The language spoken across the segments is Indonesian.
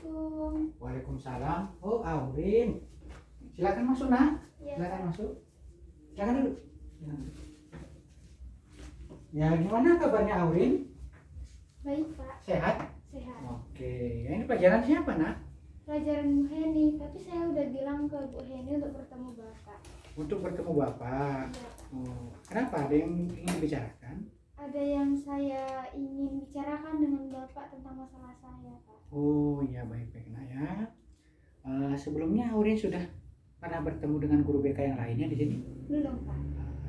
Assalamualaikum. Waalaikumsalam. Oh, Aurin. Silakan masuk, Nak. Ya, Silakan Pak. masuk. Silakan duduk. Ya, gimana kabarnya Aurin? Baik, Pak. Sehat? Sehat. Oke. Ya, ini pelajaran siapa, Nak? Pelajaran Bu Heni, tapi saya udah bilang ke Bu Heni untuk bertemu Bapak. Untuk bertemu Bapak. Ya, Pak. Oh, kenapa? Ada yang ingin dibicarakan? Ada yang saya ingin bicarakan dengan Bapak tentang masalah saya, Pak. Oh, ya baik-baik, Nak ya. Sebelumnya Aurin sudah pernah bertemu dengan guru BK yang lainnya di sini? Belum, Pak.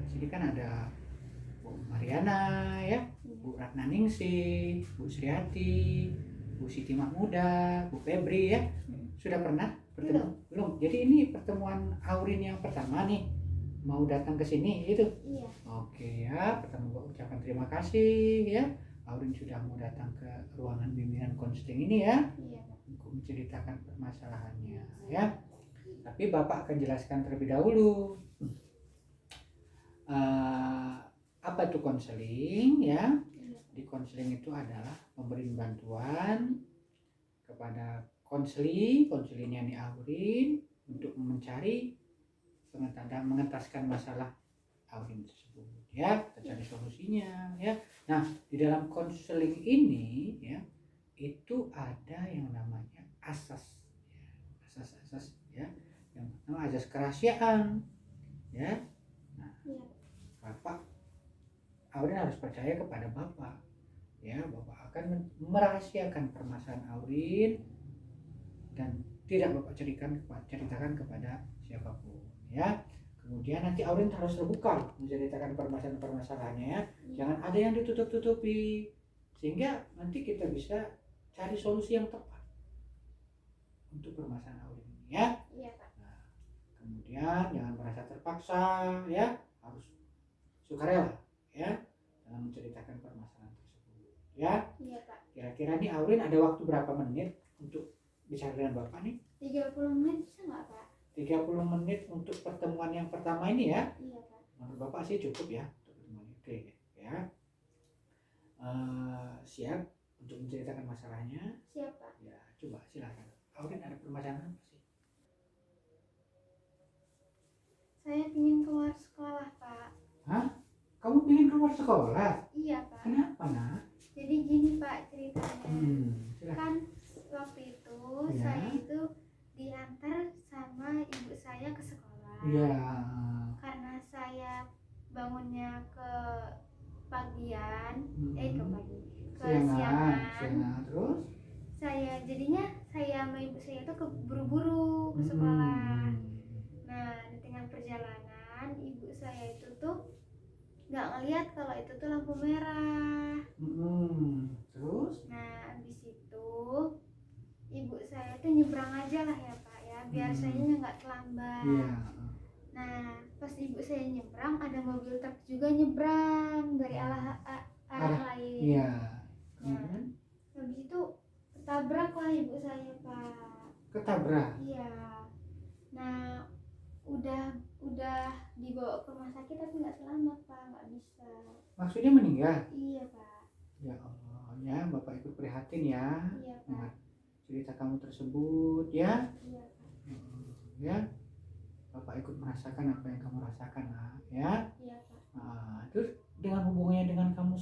Di sini kan ada Bu Mariana ya, Bu Ratna Ningsih, Bu Sriati, Bu Siti Mahmuda, Bu Febri ya. Sudah pernah bertemu? Belum. Jadi ini pertemuan Aurin yang pertama nih. Mau datang ke sini itu? Iya. Oke ya, pertama gua ucapkan terima kasih ya. Aurin sudah mau datang ke ruangan bimbingan konseling ini ya. Iya, Pak. Untuk menceritakan permasalahannya ya. Tapi Bapak akan jelaskan terlebih dahulu. Apa itu konseling ya? Iya. Di konseling itu adalah memberi bantuan kepada konseling ini Aurin untuk mencari dan mengentaskan masalah Aurin tersebut ya, kita cari solusinya ya. Nah, di dalam konseling ini ya, itu ada yang namanya asas ya, asas ya, yang pertama asas kerahasiaan ya. Nah, Iya. Bapak Aurin harus percaya kepada Bapak ya, Bapak akan merahasiakan permasalahan Aurin dan tidak Bapak ceritakan kepada siapapun ya. Kemudian nanti Aurin harus terbuka menceritakan permasalahannya ya. Jangan ada yang ditutup-tutupi, sehingga nanti kita bisa cari solusi yang tepat untuk permasalahan Aurin ini ya. Iya, Pak. Nah, kemudian jangan merasa terpaksa ya, harus sukarela ya dalam menceritakan permasalahan tersebut ya. Iya, Pak. Kira-kira nih Aurin ada waktu berapa menit untuk bicara dengan Bapak nih? 30 menit bisa nggak, Pak? 30 menit untuk pertemuan yang pertama ini ya. Iya, Pak. Menurut Bapak sih cukup ya untuk pertemuan ini. Oke ya. Siap untuk menceritakan masalahnya? Siap, Pak. Ya, coba silakan. Aurin ada permasalahan apa sih? Saya ingin keluar sekolah, Pak. Hah? Kamu ingin keluar sekolah? Iya, Pak. Kenapa, Nak? Jadi gini, Pak, ceritanya. Silakan. Kan waktu itu Iya. saya itu diantar sama ibu saya ke sekolah. Iya. Karena saya bangunnya ke pagian, ke siangan. Terus? Saya sama ibu saya itu buru-buru ke sekolah. Nah, di tengah perjalanan ibu saya itu tuh nggak ngeliat kalau itu tuh lampu merah. Terus? Nah, abis itu ibu saya tuh nyebrang aja lah ya, Pak ya, biar saya nggak terlambat. Iya. Nah, pas ibu saya nyebrang, ada mobil truk juga nyebrang dari arah lain. Iya. Nah, habis itu ketabrak lah ibu saya, Pak. Ketabrak? Iya. Nah, udah dibawa ke rumah sakit tapi nggak selamat, Pak, nggak bisa. Maksudnya meninggal? Iya, Pak. Ya Allah, ya Bapak ikut prihatin ya. Iya, Pak. Cerita kamu tersebut ya. Iya, Pak. Ya, Bapak ikut merasakan apa yang kamu rasakan lah ya. Iya, Pak. Terus dengan hubungannya dengan kamu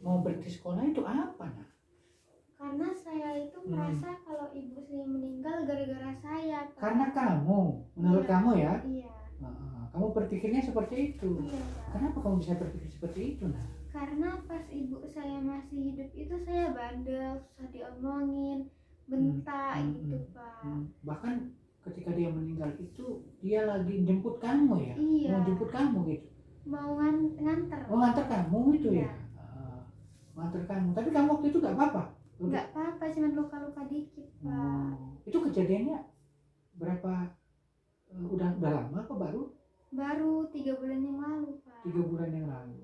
mau berhenti sekolah itu apa, Nak? Karena saya itu merasa kalau ibu saya meninggal gara-gara saya, Pak. Karena kamu, menurut Iya. kamu ya? Iya. Kamu berpikirnya seperti itu. Iya, Pak. Kenapa kamu bisa berpikir seperti itu, Nak? Karena pas ibu saya masih hidup itu saya bandel, susah diomongin, bentak gitu, Pak. Bahkan ketika dia meninggal itu dia lagi jemput kamu ya? Iya. Mau jemput kamu gitu? Mau nganter. Oh, nganter kamu itu Iya. ya? Nganter kamu, tapi kamu waktu itu gak apa-apa? Nggak apa-apa, cuma luka-luka dikit, Pak. Itu kejadiannya berapa? Udah lama apa baru? Baru 3 bulan yang lalu, Pak. 3 bulan yang lalu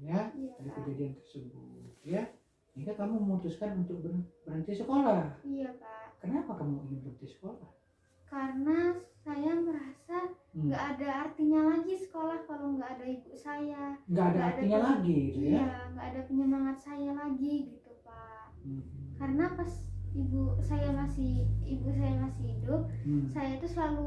ya. Iya, Dari Pak. kejadian tersebut ya, sehingga kamu memutuskan untuk berhenti sekolah. Iya, Pak. Kenapa kamu ingin berhenti sekolah? Karena saya merasa nggak ada artinya lagi sekolah kalau nggak ada ibu saya. Nggak ada artinya lagi gitu ya? Iya, nggak ada penyemangat saya lagi gitu, Pak. Karena pas ibu saya masih hidup, saya tuh selalu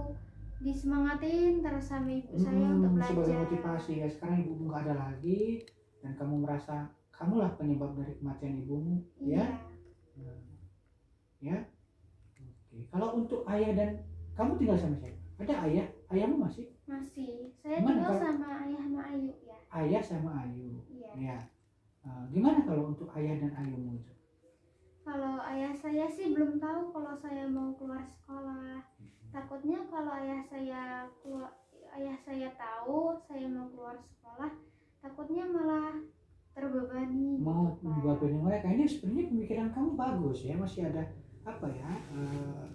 disemangatin terus sama ibu saya untuk Sebagai belajar. motivasi ya, sekarang ibumu nggak ada lagi dan kamu merasa kamulah penyebab dari kematian ibumu, Iya. ya. Ya. Oke. Kalau untuk ayah dan kamu tinggal sama siapa? Ada ayah? Ayahmu masih? Masih. Saya Gimana tinggal kalau sama ayah sama Ayu ya. ayah sama Ayu? Iya. Ya. Gimana kalau untuk ayah dan Ayumu itu? Kalau ayah saya sih belum tahu kalau saya mau keluar sekolah. Takutnya kalau ayah saya tahu saya mau keluar sekolah, takutnya malah terbebani Mau gitu, Pak. buat mereka ini sebenarnya pemikiran kamu bagus ya, masih ada apa ya,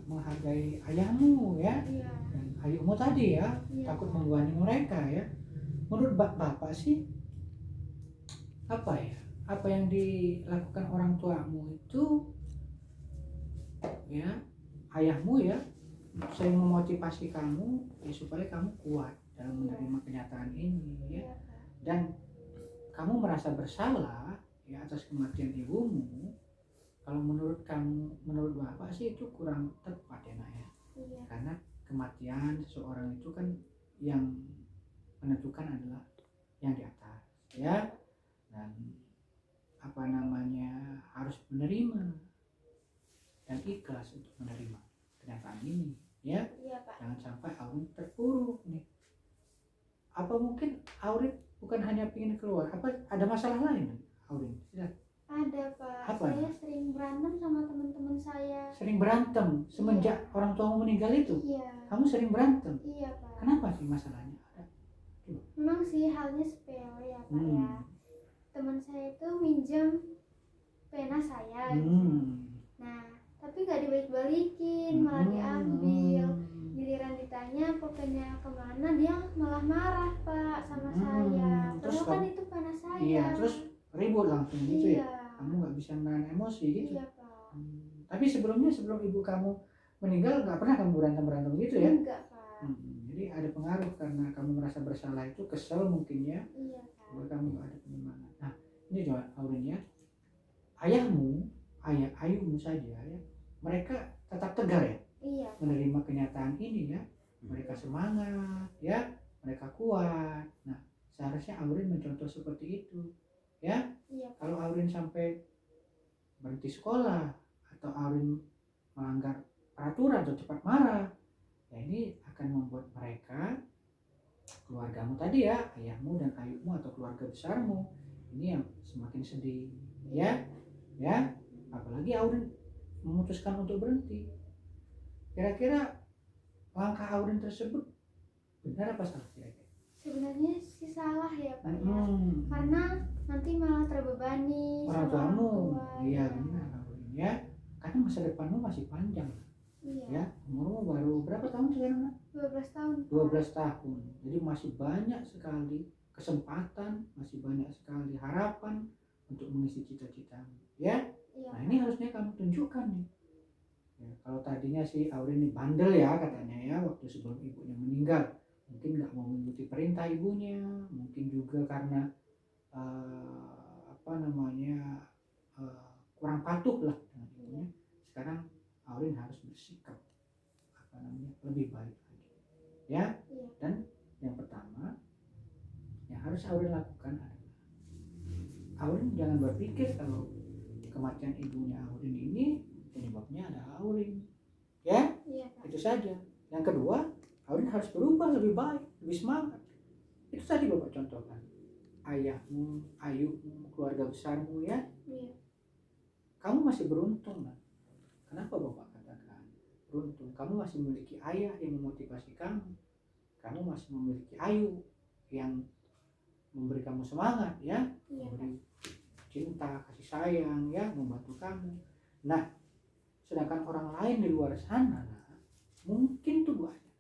menghargai ayahmu ya Iya. dan ayahmu tadi ya, Iya. takut membebani mereka ya. Menurut bapak sih apa ya, apa yang dilakukan orang tuamu itu ya, ayahmu ya, saya memotivasi kamu ya, supaya kamu kuat dalam menerima kenyataan ini ya. Iya, Pak. Dan kamu merasa bersalah ya atas kematian ibumu. Kalau menurut kamu, menurut bapak sih itu kurang tepat ya nak ya. Iya. Karena kematian seseorang itu kan yang menentukan adalah yang di atas ya, dan apa namanya, harus menerima dan ikhlas untuk menerima kenyataan ini ya. Iya, Pak. Jangan sampai Aurin terpuruk nih. Apa mungkin Aurin bukan hanya ingin keluar, apa ada masalah lain Aurin? Ada, Pak. Apa? Saya sering berantem sama teman-teman saya. Sering berantem semenjak orang tuamu meninggal itu? Iya. Kamu sering berantem? Iya, Pak. Kenapa sih masalahnya? Memang sih halnya sepele ya, Pak ya. Teman saya itu minjem pena saya gitu. Nah, tapi nggak dibalik-balikin, malah diambil. Giliran ditanya pulpennya kemana, dia malah marah, Pak, sama saya. Terus Padahal kan itu pena saya. Iya, terus ribut langsung gitu Iya. ya. Kamu nggak bisa menahan emosi gitu. Iya, Pak. Tapi sebelum ibu kamu meninggal nggak pernah kamu berantem gitu ya? Enggak, Pak. Jadi ada pengaruh karena kamu merasa bersalah itu, kesel mungkin ya. Iya, Pak. Bahwa kamu nggak ada penyemangat. Nah, ini coba Aurin ya. Ayahmu, ayumu saja ya, mereka tetap tegar ya. Iya. Menerima kenyataan ini ya. Mereka semangat ya, mereka kuat. Nah, seharusnya Aurin mencontoh seperti itu ya. Iya. Kalau Aurin sampai berhenti sekolah atau Aurin melanggar peraturan atau cepat marah, ya ini akan membuat mereka, keluargamu tadi ya, ayahmu dan ayumu atau keluarga besarmu ini yang semakin sedih ya. Apalagi Aurin memutuskan untuk berhenti. Kira-kira langkah Aurin tersebut benar apa salah kira-kira? Sebenarnya sih salah ya, Pak ya. Karena nanti malah terbebani orang sama tuamu. Iya ya. benar Aurin ya. Karena masa depanmu masih panjang. Iya. Ya, umurmu baru berapa tahun sekarang? 12 tahun. 12 tahun. Jadi masih banyak sekali kesempatan, masih banyak sekali harapan untuk mengisi cita-citamu. Ya. Iya. Nah, ini harusnya kamu tunjukkan nih. Ya, kalau tadinya si Aurin ini bandel ya katanya ya, waktu sebelum ibunya meninggal, mungkin nggak mau mengikuti perintah ibunya, mungkin juga karena kurang patuh lah dengan ibunya. Sekarang Aurin harus bersikap lebih baik lagi ya. Dan yang pertama yang harus Aurin lakukan adalah Aurin jangan berpikir kalau kematian ibunya Aurin ini penyebabnya ada Aurin ya. Itu saja. Yang kedua, Aurin harus berubah lebih baik, lebih semangat. Itu tadi Bapak contohkan, ayahmu, ayumu, keluarga besarmu ya. Kamu masih beruntung lah. Kenapa Bapak katakan beruntung? Kamu masih memiliki ayah yang memotivasi kamu. Kamu masih memiliki ayu yang memberi kamu semangat ya, memberi cinta, kasih sayang ya, membantu kamu. Nah, sedangkan orang lain di luar sana mungkin tuh banyak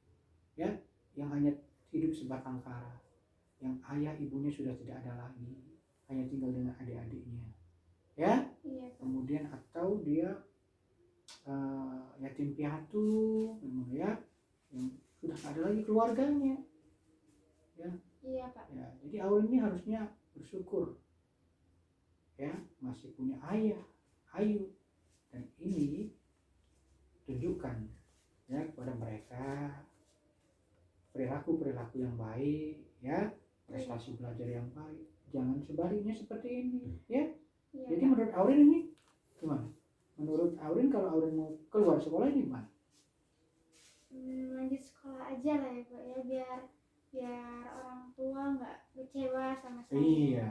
ya, yang hanya hidup sebatang kara, yang ayah ibunya sudah tidak ada lagi, hanya tinggal dengan adik-adiknya ya. Kemudian atau dia yatim piatu memang ya, yang sudah ada lagi keluarganya ya. Iya Pak ya. Jadi Aurin ini harusnya bersyukur ya, masih punya ayah, ayu, dan ini tunjukkan ya kepada mereka perilaku yang baik ya, prestasi belajar yang baik. Jangan sebaliknya seperti ini ya. Iya, Jadi Pak. menurut Aurin ini gimana? Menurut Aurin kalau Aurin mau keluar sekolah ini gimana? Lanjut sekolah aja lah ya Pak ya, biar orang tua nggak kecewa sama saya. Iya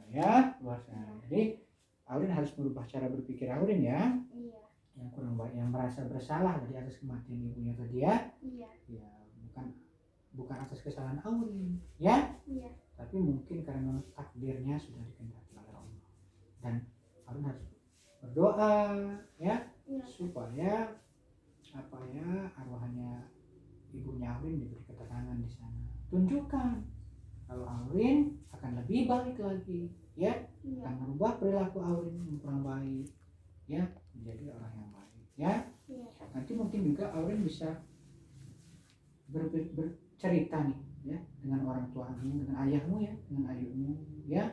ya, luar sana. Jadi Aurin harus merubah cara berpikir Aurin ya. Iya. Yang kurang baik, yang merasa bersalah dari atas kematian ibunya tadi ya. Iya. Ya bukan atas kesalahan Aurin ya. Iya. Tapi mungkin karena takdirnya sudah dikehendaki oleh Allah. Dan Aurin harus berdoa ya, Iya. supaya arwahnya ibunya Aurin diberi ketenangan di sana. Tunjukkan kalau Aurin akan lebih baik lagi ya, Iya. akan merubah perilaku Aurin yang baik ya, menjadi orang yang baik ya. Iya. Nanti mungkin juga Aurin bisa bercerita nih ya dengan orang tuamu, dengan ayahmu ya, dengan ayahmu ya,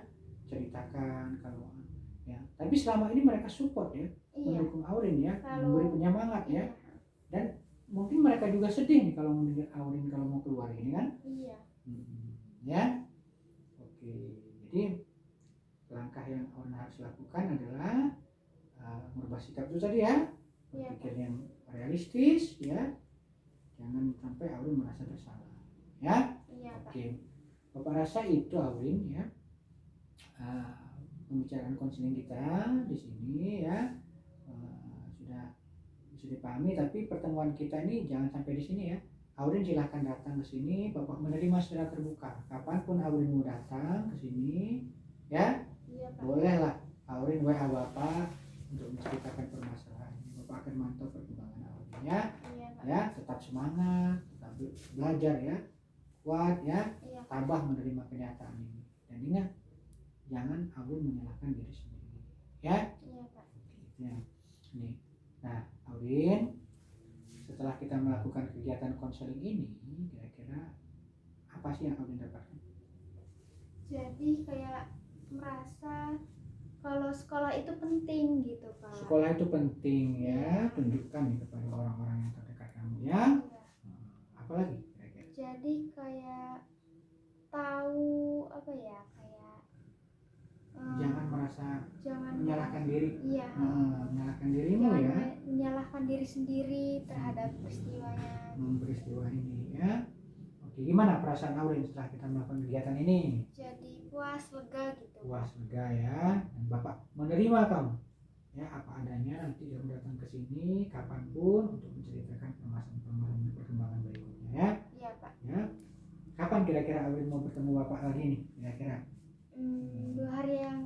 ceritakan kalau ya. Tapi selama ini mereka support ya, Iya. mendukung Aurin ya, Kalau- memberi penyemangat ya. Iya. Dan mungkin mereka juga sedih nih kalau mendengar Aurin kalau mau keluar ini kan. Iya. Ya. Oke. Jadi langkah yang Aurin harus lakukan adalah merubah sikap itu tadi ya, Iya, berpikir yang realistis ya, jangan sampai Aurin merasa bersalah ya. Iya, Pak. Oke, Bapak rasa itu Aurin ya, pembicaraan konseling kita di sini ya, sudah bisa dipahami. Tapi pertemuan kita ini jangan sampai di sini ya. Aurin silahkan datang ke sini, Bapak menerima secara terbuka. Kapanpun Aurin mau datang ke sini ya, Iya, Pak. bolehlah Aurin WA Bapak untuk menceritakan permasalahan. Bapak akan mantau perkembangan Aurin ya. Iya, Pak. Ya, tetap semangat, tetap belajar ya, kuat ya, Iya, Pak. tabah menerima kenyataan ini. Dan ingat, jangan Aurin menyalahkan diri sendiri ya. Iya, Pak. Ya. Nih. Nah, Aurin, setelah kita melakukan kegiatan konseling ini, kira-kira apa sih yang Aurin dapatkan? Jadi kayak merasa kalau sekolah itu penting gitu, Pak. Sekolah itu penting ya, tunjukkan nih kepada orang-orang yang terdekat kamu ya. Iya. Apalagi kira-kira? Jadi kayak tahu apa ya, kayak Jangan merasa jangan menyalahkan diri. Iya. Menyalahkan dirimu Jangan ya, menyalahkan diri sendiri terhadap peristiwanya. peristiwa ini ya. Oke, gimana perasaan Aurin setelah kita melakukan kegiatan ini? Jadi puas, lega gitu. Puas, lega ya. Dan Bapak menerima kamu ya apa adanya. Nanti kamu datang ke sini kapanpun untuk menceritakan perkembangan berikutnya ya. Iya, Pak. Ya. Kapan kira-kira Aurin mau bertemu Bapak lagi nih kira-kira? 2 hari yang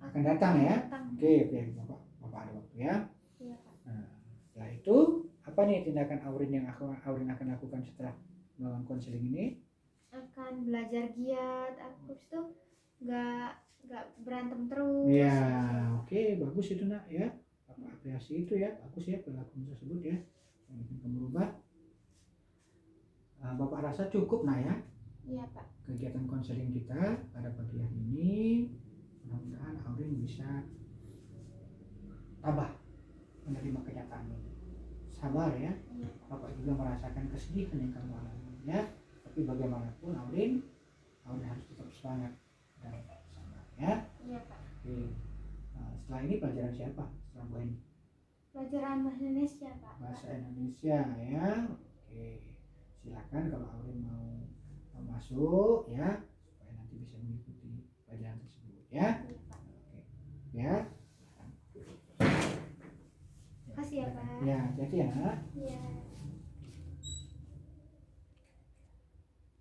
Akan datang ya. datang. Oke, Bapak ada waktu ya. Iya, Pak. Nah, setelah itu apa nih tindakan Aurin yang Aurin akan lakukan setelah melakukan konseling ini? Akan belajar giat. Aku itu nggak berantem terus. Ya, oke, bagus itu nak ya. Bapak apresiasi itu ya, bagus ya perilaku tersebut ya. Yang ingin kamu rubah. Bapak rasa cukup nak ya Iya, Pak. kegiatan konseling kita pada pagi hari ini. Mudah-mudahan Aurin bisa tabah menerima kenyataan ini. Sabar ya. Iya. Bapak juga merasakan kesedihan yang kamu alami ya. Tapi bagaimanapun Aurin harus tetap semangat dan sabar ya. Iya, Pak. Oke. Setelah ini pelajaran siapa? Setelah Bu ini Pelajaran bahasa Indonesia, Pak. bahasa Indonesia ya. Oke. Silakan kalau Aurin mau masuk ya, supaya nanti bisa mengikuti pelajaran tersebut ya. Iya, Pak. Oke. Ya. Makasih ya, Pak. Ya, jadi ya. Iya.